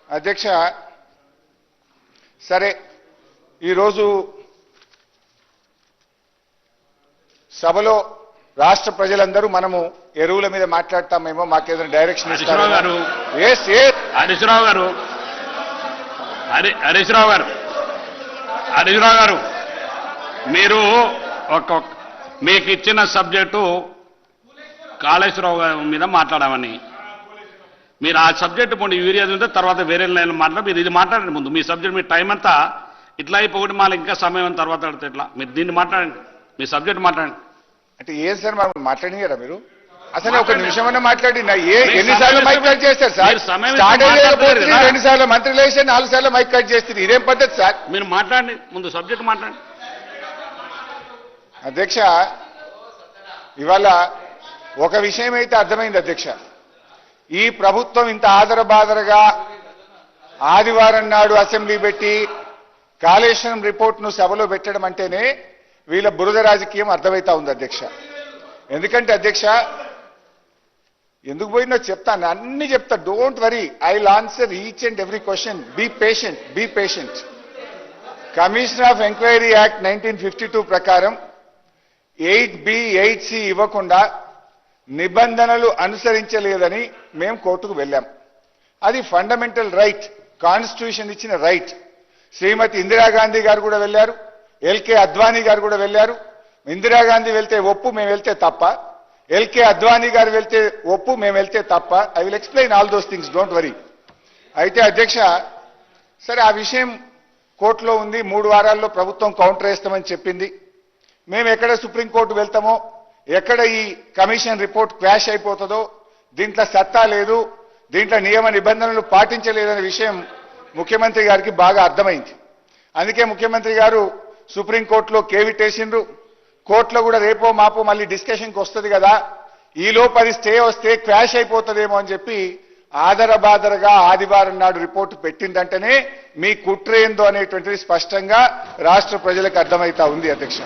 అధ్యక్ష సరే ఈరోజు సభలో రాష్ట్ర ప్రజలందరూ మనము ఎరువుల మీద మాట్లాడతామేమో మాకేదైనా డైరెక్షన్ ఇస్తారు హరీశ్రావు గారు మీరు మీకు ఇచ్చిన సబ్జెక్టు కాళేశ్వరరావు గారి మీద మాట్లాడమని మీరు ఆ సబ్జెక్టు ముందు యూరియా ఉంటే తర్వాత వేరే లైన్ మాట్లాడి మీరు ఇది మాట్లాడండి ముందు మీ సబ్జెక్ట్ మీ టైం అంతా ఇట్లా అయిపోయి మళ్ళీ ఇంకా సమయం తర్వాత అడితే ఇట్లా మీరు దీన్ని మాట్లాడండి మీ సబ్జెక్ట్ మాట్లాడండి అంటే ఏం సార్ మనం మాట్లాడినారా మీరు అసలు ఒక నిమిషమన్నా మాట్లాడినా ఎన్నిసార్లు మైక్ కట్ చేస్తారు సార్ స్టార్ట్ అయ్యేది 2 సార్లు మంత్రి లేచి 4 సార్లు మైక్ కట్ చేస్తారు ఇదేం పద్ధతి సార్ మీరు మాట్లాడండి ముందు సబ్జెక్ట్ మాట్లాడండి అధ్యక్ష ఇవాళ ఒక విషయం అయితే అర్థమైంది అధ్యక్ష ఈ ప్రభుత్వం ఇంత ఆదరబాదరగా ఆదివారం నాడు అసెంబ్లీ పెట్టి కాళేశ్వరం రిపోర్ట్ను సభలో పెట్టడం అంటేనే వీళ్ళ బురద రాజకీయం అర్థమైతా ఉంది అధ్యక్ష ఎందుకంటే అధ్యక్ష ఎందుకు పోయిందో చెప్తాను అన్ని చెప్తా don't worry I will answer each and every question be patient commission of enquiry act 1952 ప్రకారం 8B 8C ఇవ్వకుండా నిబంధనలు అనుసరించలేదని మేము కోర్టుకు వెళ్ళాం అది ఫండమెంటల్ రైట్ కాన్స్టిట్యూషన్ ఇచ్చిన రైట్ శ్రీమతి ఇందిరాగాంధీ గారు కూడా వెళ్ళారు ఎల్కే అద్వానీ గారు కూడా వెళ్ళారు ఇందిరాగాంధీ వెళ్తే ఒప్పు మేము వెళ్తే తప్ప ఎల్కే అద్వానీ గారు వెళ్తే ఒప్పు మేము వెళ్తే తప్ప I will explain all those things don't worry అయితే అధ్యక్ష సరే ఆ విషయం కోర్టులో ఉంది 3 వారాల్లో ప్రభుత్వం కౌంటర్ వేస్తామని చెప్పింది మేము ఎక్కడ సుప్రీంకోర్టు వెళ్తామో ఎక్కడ ఈ కమిషన్ రిపోర్ట్ క్వాష్ అయిపోతుందో దీంట్లో సత్తా లేదు దీంట్లో నియమ నిబంధనలు పాటించలేదనే విషయం ముఖ్యమంత్రి గారికి బాగా అర్థమైంది అందుకే ముఖ్యమంత్రి గారు సుప్రీంకోర్టులో కేవిటేసిండ్రు కోర్టులో కూడా రేపో మాపో మళ్ళీ డిస్కషన్కి వస్తుంది కదా ఈ లోపు అది స్టే వస్తే క్వాష్ అయిపోతుందేమో అని చెప్పి ఆదరబాదరగా ఆదివారం నాడు రిపోర్టు పెట్టిందంటేనే మీ కుట్ర ఏందో అనేటువంటిది స్పష్టంగా రాష్ట్ర ప్రజలకు అర్థమైతా ఉంది అధ్యక్ష